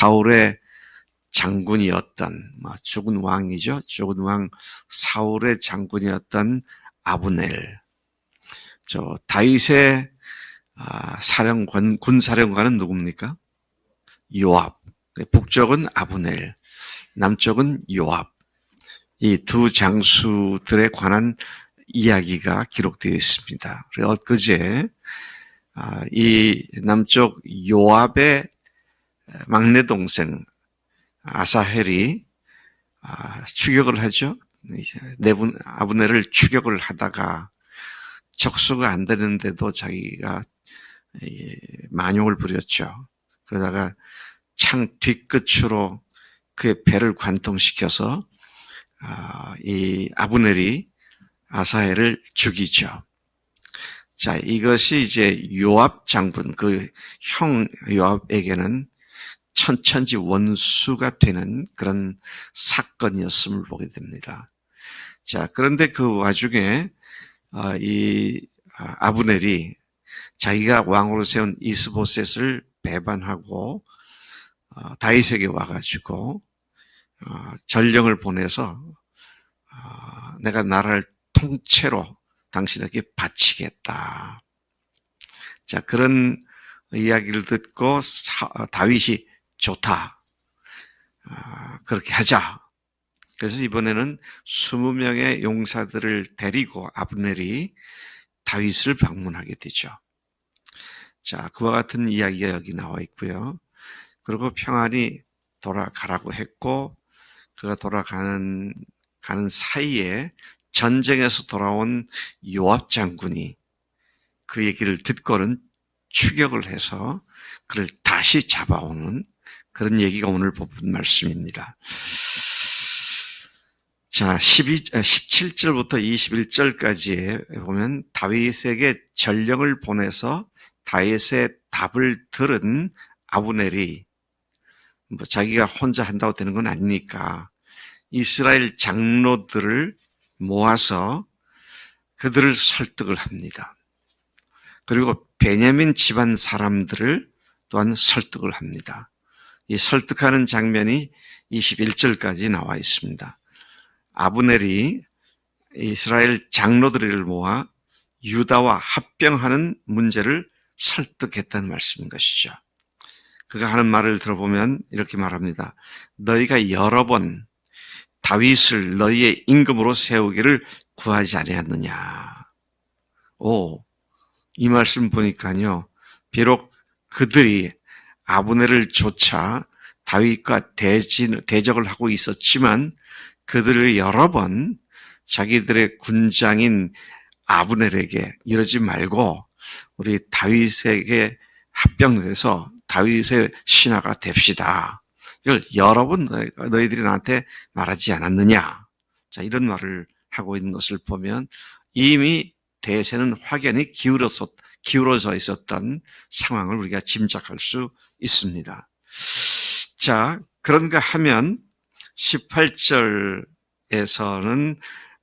사울의 장군이었던 죽은 왕이죠. 죽은 왕 사울의 장군이었던 아브넬. 다윗의 군사령관은 누굽니까? 요압. 북쪽은 아브넬, 남쪽은 요압. 이 두 장수들에 관한 이야기가 기록되어 있습니다. 엊그제 이 남쪽 요압의 막내 동생 아사헬이 추격을 하죠. 아브넬을 추격을 하다가 적수가 안 되는데도 자기가 만용을 부렸죠. 그러다가 창 뒤끝으로 그의 배를 관통시켜서 이 아브넬이 아사헬을 죽이죠. 자, 이것이 이제 요압 장군, 그 형 요압에게는 천천지 원수가 되는 그런 사건이었음을 보게 됩니다. 자, 그런데 그 와중에 이 아브넬이 자기가 왕으로 세운 이스보셋을 배반하고 다윗에게 와가지고 전령을 보내서 내가 나라를 통째로 당신에게 바치겠다. 자, 그런 이야기를 듣고 다윗이 좋다. 그렇게 하자. 그래서 이번에는 20명의 용사들을 데리고 아브넬이 다윗을 방문하게 되죠. 자, 그와 같은 이야기가 여기 나와 있고요. 그리고 평안히 돌아가라고 했고, 그가 돌아가는 사이에 전쟁에서 돌아온 요압 장군이 그 얘기를 듣고는 추격을 해서 그를 다시 잡아오는 그런 얘기가 오늘 본문 말씀입니다. 자, 17절부터 21절까지에 보면 다윗에게 전령을 보내서 다윗의 답을 들은 아브넬이 자기가 혼자 한다고 되는 건 아니니까 이스라엘 장로들을 모아서 그들을 설득을 합니다. 그리고 베냐민 집안 사람들을 또한 설득을 합니다. 이 설득하는 장면이 21절까지 나와 있습니다. 아브넬이 이스라엘 장로들을 모아 유다와 합병하는 문제를 설득했다는 말씀인 것이죠. 그가 하는 말을 들어보면 이렇게 말합니다. 너희가 여러 번 다윗을 너희의 임금으로 세우기를 구하지 아니하느냐. 이 말씀 보니까요. 비록 그들이 아브넬을 쫓아 다윗과 대적을 하고 있었지만 그들을 여러 번 자기들의 군장인 아브넬에게 이러지 말고 우리 다윗에게 합병해서 다윗의 신하가 됩시다. 이걸 여러 번 너희들이 나한테 말하지 않았느냐. 자, 이런 말을 하고 있는 것을 보면 이미 대세는 확연히 기울어져 있었던 상황을 우리가 짐작할 수 있습니다. 자, 그런가 하면 18절에서는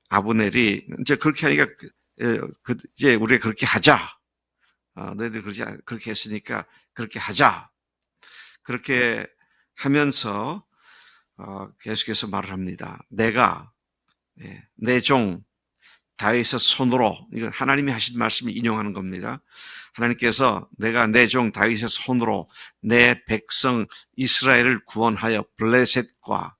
아브넬이 이제 그렇게 하니까 이제 우리가 그렇게 하자. 너희들 그렇게 했으니까 그렇게 하자. 그렇게 하면서 계속해서 말을 합니다. 내가 내 종 다윗의 손으로, 이건 하나님이 하신 말씀을 인용하는 겁니다. 하나님께서 내가 내 종 다윗의 손으로 내 백성 이스라엘을 구원하여 블레셋과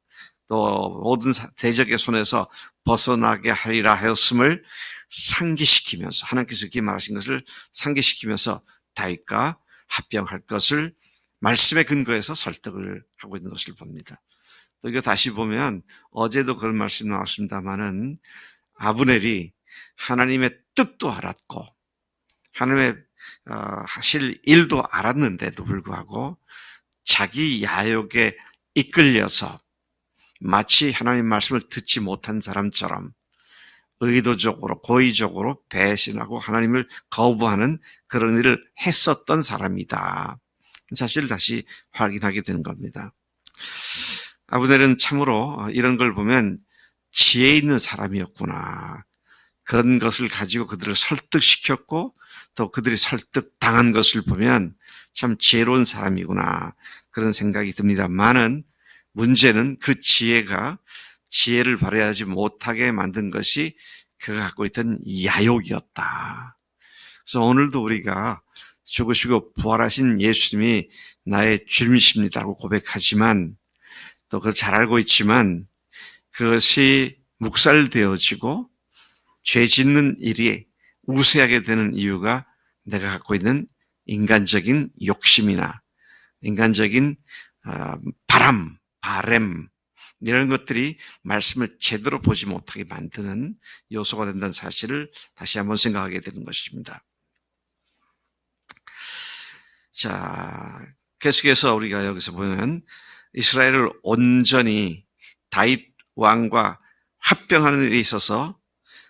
또 모든 대적의 손에서 벗어나게 하리라 하였음을 상기시키면서, 하나님께서 이렇게 말하신 것을 상기시키면서 다윗과 합병할 것을 말씀에 근거해서 설득을 하고 있는 것을 봅니다. 또 이거 다시 보면 어제도 그런 말씀 나왔습니다마는 아브넬이 하나님의 뜻도 알았고 하나님의 하실 일도 알았는데도 불구하고 자기 야욕에 이끌려서 마치 하나님의 말씀을 듣지 못한 사람처럼 의도적으로 고의적으로 배신하고 하나님을 거부하는 그런 일을 했었던 사람이다. 사실을 다시 확인하게 되는 겁니다. 아브넬은 참으로 이런 걸 보면 지혜 있는 사람이었구나. 그런 것을 가지고 그들을 설득시켰고 또 그들이 설득당한 것을 보면 참 지혜로운 사람이구나 그런 생각이 듭니다만은 문제는 그 지혜를 발휘하지 못하게 만든 것이 그가 갖고 있던 야욕이었다. 그래서 오늘도 우리가 죽으시고 부활하신 예수님이 나의 주님이십니다라고 고백하지만 또 그걸 잘 알고 있지만 그것이 묵살되어지고 죄 짓는 일이 우세하게 되는 이유가 내가 갖고 있는 인간적인 욕심이나 인간적인 바램 이런 것들이 말씀을 제대로 보지 못하게 만드는 요소가 된다는 사실을 다시 한번 생각하게 되는 것입니다. 자, 계속해서 우리가 여기서 보면 이스라엘을 온전히 다윗 왕과 합병하는 일에 있어서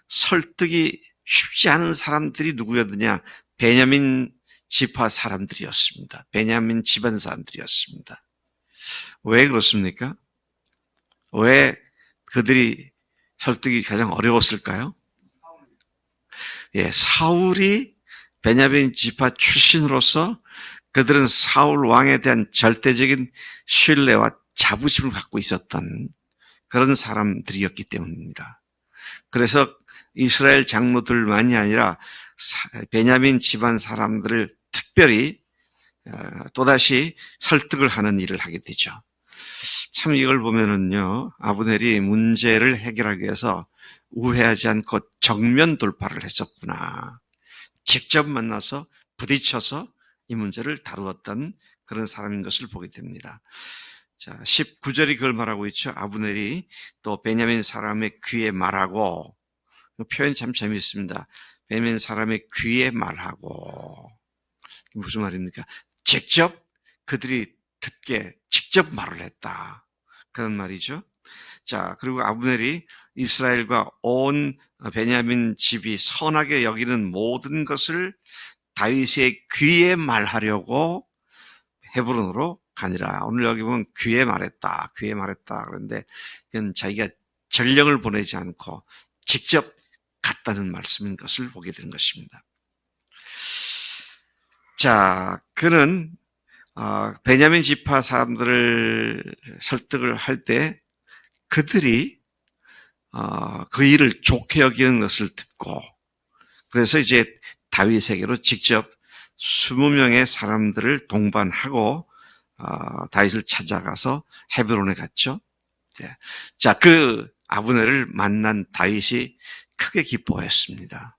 설득이 쉽지 않은 사람들이 누구였느냐? 베냐민 지파 사람들이었습니다. 베냐민 집안 사람들이었습니다. 왜 그렇습니까? 왜 그들이 설득이 가장 어려웠을까요? 사울이 베냐민 지파 출신으로서 그들은 사울 왕에 대한 절대적인 신뢰와 자부심을 갖고 있었던 그런 사람들이었기 때문입니다. 그래서 이스라엘 장로들만이 아니라 베냐민 집안 사람들을 특별히 또다시 설득을 하는 일을 하게 되죠. 참 이걸 보면은요, 아브넬이 문제를 해결하기 위해서 우회하지 않고 정면 돌파를 했었구나. 직접 만나서 부딪혀서 이 문제를 다루었던 그런 사람인 것을 보게 됩니다. 자, 19절이 그걸 말하고 있죠. 아브넬이 또 베냐민 사람의 귀에 말하고, 표현이 참 재미있습니다. 베냐민 사람의 귀에 말하고. 무슨 말입니까? 직접 그들이 듣게 직접 말을 했다. 그런 말이죠. 자, 그리고 아브넬이 이스라엘과 온 베냐민 집이 선하게 여기는 모든 것을 다윗의 귀에 말하려고 헤브론으로 가니라. 오늘 여기 보면 귀에 말했다. 그런데 그건 자기가 전령을 보내지 않고 직접 갔다는 말씀인 것을 보게 되는 것입니다. 자, 그는 베냐민 지파 사람들을 설득을 할 때 그들이 그 일을 좋게 여기는 것을 듣고 그래서 이제 다윗에게로 직접 20명의 사람들을 동반하고 다윗을 찾아가서 헤브론에 갔죠. 자, 그 아브넬을 만난 다윗이 크게 기뻐했습니다.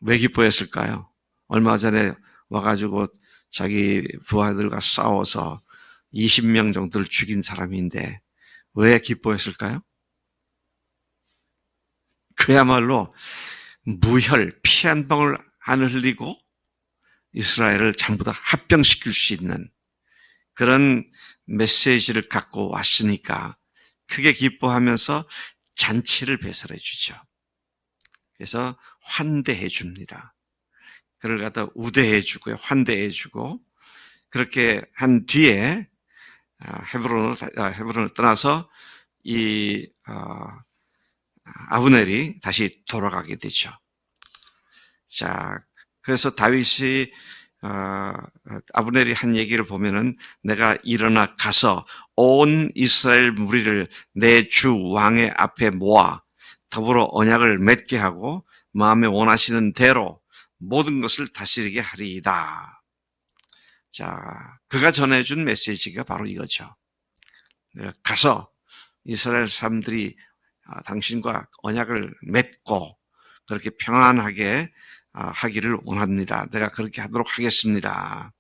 왜 기뻐했을까요? 얼마 전에 와가지고 자기 부하들과 싸워서 20명 정도를 죽인 사람인데 왜 기뻐했을까요? 그야말로 무혈, 피 한 방울 안 흘리고 이스라엘을 전부 다 합병시킬 수 있는 그런 메시지를 갖고 왔으니까 크게 기뻐하면서 잔치를 배설해 주죠. 그래서 환대해 줍니다. 그를 갖다 우대해 주고요. 환대해 주고 그렇게 한 뒤에 헤브론을 떠나서 이 아브넬이 다시 돌아가게 되죠. 자, 그래서 다윗이 아브넬이 한 얘기를 보면은 내가 일어나 가서 온 이스라엘 무리를 내 주 왕의 앞에 모아 더불어 언약을 맺게 하고 마음에 원하시는 대로 모든 것을 다스리게 하리이다. 자, 그가 전해준 메시지가 바로 이거죠. 내가 가서 이스라엘 사람들이 당신과 언약을 맺고 그렇게 평안하게 하기를 원합니다. 내가 그렇게 하도록 하겠습니다.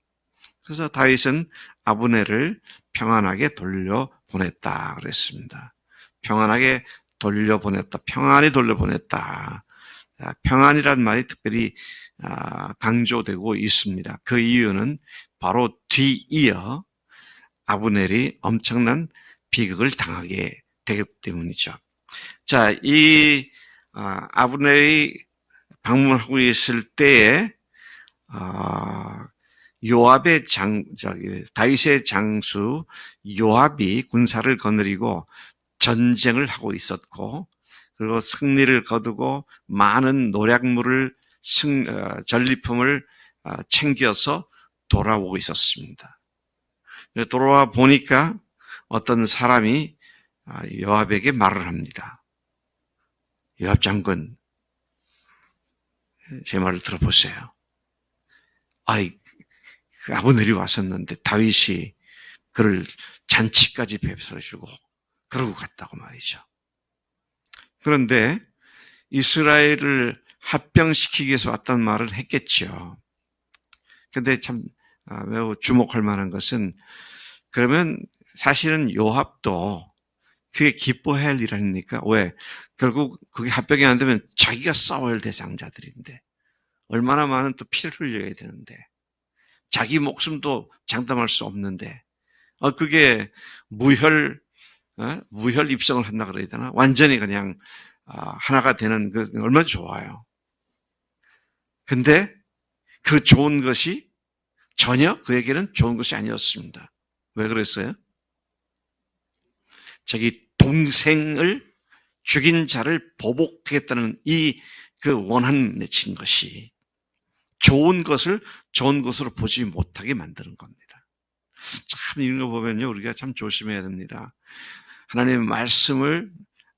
그래서 다윗은 아브넬을 평안하게 돌려보냈다 그랬습니다. 평안하게 돌려보냈다. 평안히 돌려보냈다. 평안이란 말이 특별히 강조되고 있습니다. 그 이유는 바로 뒤이어 아브넬이 엄청난 비극을 당하게 되기 때문이죠. 자, 이 아브넬이 방문하고 있을 때에 다윗의 장수 요압이 군사를 거느리고 전쟁을 하고 있었고 그리고 승리를 거두고 많은 노략물을 전리품을 챙겨서 돌아오고 있었습니다. 돌아와 보니까 어떤 사람이 요압에게 말을 합니다. 요압 장군, 제 말을 들어보세요. 그 아브넬이 왔었는데 다윗이 그를 잔치까지 베풀어주고 그러고 갔다고 말이죠. 그런데 이스라엘을 합병시키기 위해서 왔다는 말을 했겠죠. 근데 참 매우 주목할 만한 것은, 그러면 사실은 요압도 그게 기뻐해야 할 일 아닙니까? 왜? 결국 그게 합병이 안 되면 자기가 싸워야 할 대상자들인데, 얼마나 많은 또 피를 흘려야 되는데, 자기 목숨도 장담할 수 없는데, 그게 무혈 입성을 한다 그래야 되나? 완전히 그냥 하나가 되는 그 얼마나 좋아요. 근데 그 좋은 것이 전혀 그에게는 좋은 것이 아니었습니다. 왜 그랬어요? 자기 동생을 죽인 자를 보복하겠다는 그 원한 내친 것이 좋은 것을 좋은 것으로 보지 못하게 만드는 겁니다. 참 이런 거 보면요, 우리가 참 조심해야 됩니다. 하나님의 말씀을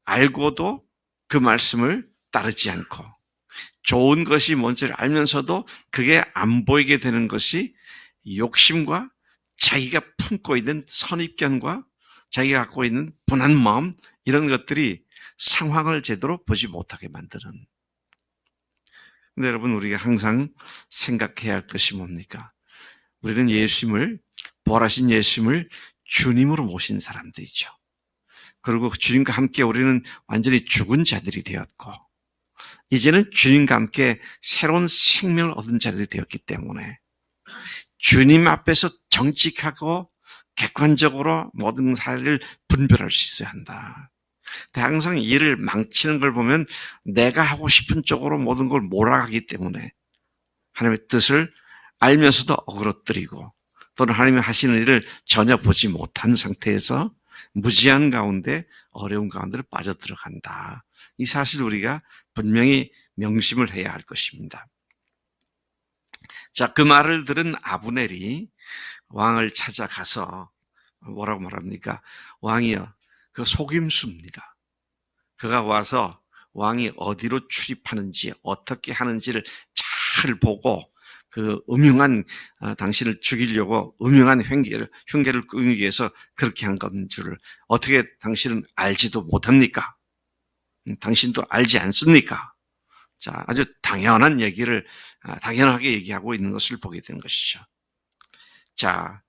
알고도 그 말씀을 따르지 않고, 좋은 것이 뭔지를 알면서도 그게 안 보이게 되는 것이 욕심과 자기가 품고 있는 선입견과 자기가 갖고 있는 분한 마음, 이런 것들이 상황을 제대로 보지 못하게 만드는. 근데 여러분, 우리가 항상 생각해야 할 것이 뭡니까? 우리는 예수님을, 부활하신 예수님을 주님으로 모신 사람들이죠. 그리고 주님과 함께 우리는 완전히 죽은 자들이 되었고, 이제는 주님과 함께 새로운 생명을 얻은 자들이 되었기 때문에 주님 앞에서 정직하고 객관적으로 모든 사실을 분별할 수 있어야 한다. 항상 일을 망치는 걸 보면 내가 하고 싶은 쪽으로 모든 걸 몰아가기 때문에 하나님의 뜻을 알면서도 어그러뜨리고, 또는 하나님이 하시는 일을 전혀 보지 못한 상태에서 무지한 가운데, 어려운 가운데를 빠져들어간다. 이 사실을 우리가 분명히 명심을 해야 할 것입니다. 자, 그 말을 들은 아브넬이 왕을 찾아가서 뭐라고 말합니까? 왕이여, 그 속임수입니다. 그가 와서 왕이 어디로 출입하는지 어떻게 하는지를 잘 보고 그 음흉한 당신을 죽이려고 음흉한 흉계를 꾸미기 위해서 그렇게 한 건 줄 어떻게 당신은 알지도 못합니까? 당신도 알지 않습니까? 자, 아주 당연한 얘기를 당연하게 얘기하고 있는 것을 보게 되는 것이죠. 자,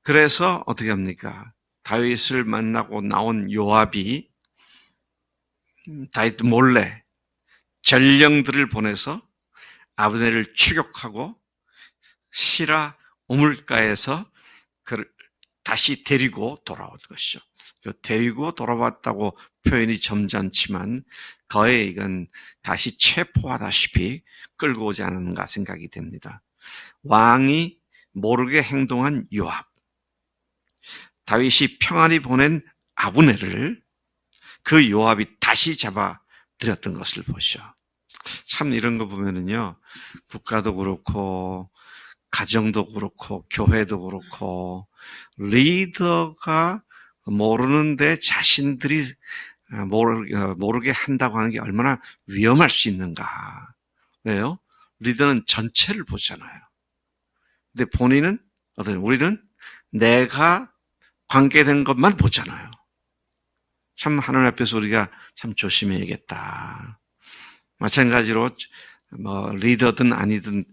그래서 어떻게 합니까? 다윗을 만나고 나온 요압이 다윗 몰래 전령들을 보내서 아브넬을 추격하고 시라 우물가에서 그를 다시 데리고 돌아온 것이죠. 데리고 돌아왔다고 표현이 점잖지만 거의 이건 다시 체포하다시피 끌고 오지 않았는가 생각이 됩니다. 왕이 모르게 행동한 요압, 다윗이 평안히 보낸 아브넬을 그 요압이 다시 잡아들였던 것을 보죠. 참 이런 거 보면은요, 국가도 그렇고 가정도 그렇고 교회도 그렇고 리더가 모르는데 자신들이 모르게 한다고 하는 게 얼마나 위험할 수 있는가. 왜요? 리더는 전체를 보잖아요. 근데 본인은 우리는 내가 관계된 것만 보잖아요. 참 하나님 앞에서 우리가 참 조심해야겠다. 마찬가지로 리더든 아니든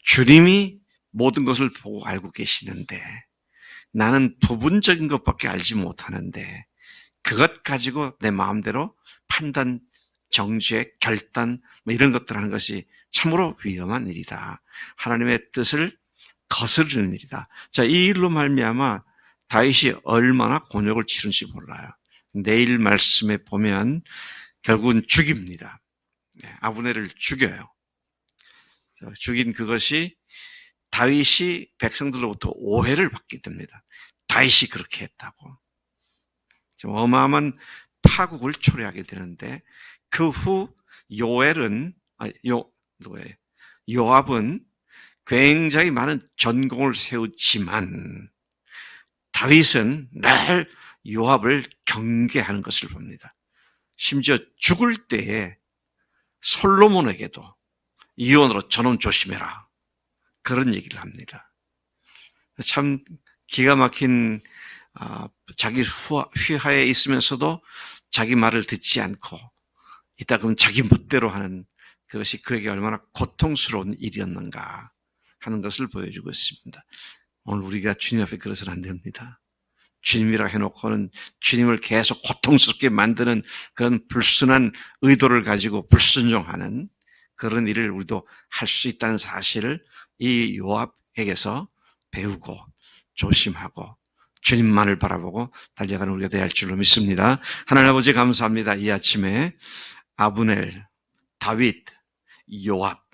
주님이 모든 것을 보고 알고 계시는데 나는 부분적인 것밖에 알지 못하는데 그것 가지고 내 마음대로 판단, 정죄, 결단 이런 것들 하는 것이 참으로 위험한 일이다. 하나님의 뜻을 거스르는 일이다. 자, 이 일로 말미암아 다윗이 얼마나 곤욕을 치른지 몰라요. 내일 말씀에 보면 결국은 죽입니다. 아브넬을 죽여요. 죽인 그것이 다윗이 백성들로부터 오해를 받게 됩니다. 다윗이 그렇게 했다고. 어마어마한 파국을 초래하게 되는데 그 후 요엘은 누구예요? 요압은 굉장히 많은 전공을 세우지만 다윗은 늘 요압을 경계하는 것을 봅니다. 심지어 죽을 때에 솔로몬에게도 이혼으로 저놈 조심해라, 그런 얘기를 합니다. 참 기가 막힌 자기 휘하에 있으면서도 자기 말을 듣지 않고 있다 그러면 자기 멋대로 하는 그것이 그에게 얼마나 고통스러운 일이었는가 하는 것을 보여주고 있습니다. 오늘 우리가 주님 앞에 그래서는 안 됩니다. 주님이라 해놓고는 주님을 계속 고통스럽게 만드는 그런 불순한 의도를 가지고 불순종하는 그런 일을 우리도 할 수 있다는 사실을 이 요압에게서 배우고 조심하고 주님만을 바라보고 달려가는 우리가 되어야 할 줄로 믿습니다. 하나님 아버지 감사합니다. 이 아침에 아브넬, 다윗, 요압,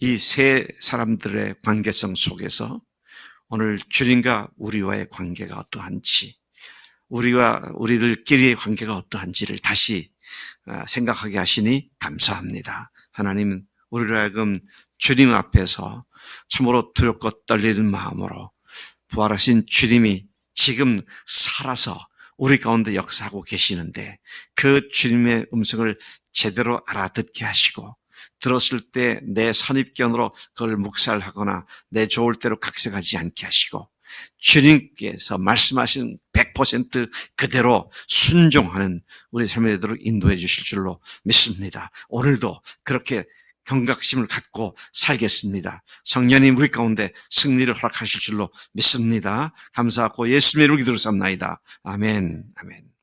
이 세 사람들의 관계성 속에서 오늘 주님과 우리와의 관계가 어떠한지, 우리들끼리의 관계가 어떠한지를 다시 생각하게 하시니 감사합니다. 하나님, 우리로 하여금 주님 앞에서 참으로 두렵고 떨리는 마음으로 부활하신 주님이 지금 살아서 우리 가운데 역사하고 계시는데 그 주님의 음성을 제대로 알아듣게 하시고 들었을 때 내 선입견으로 그걸 묵살하거나 내 좋을 대로 각색하지 않게 하시고 주님께서 말씀하신 100% 그대로 순종하는 우리 삶이 되도록 인도해 주실 줄로 믿습니다. 오늘도 그렇게 경각심을 갖고 살겠습니다. 성령님 우리 가운데 승리를 허락하실 줄로 믿습니다. 감사하고 예수님의 이름으로 기도를 삼나이다. 아멘. 아멘.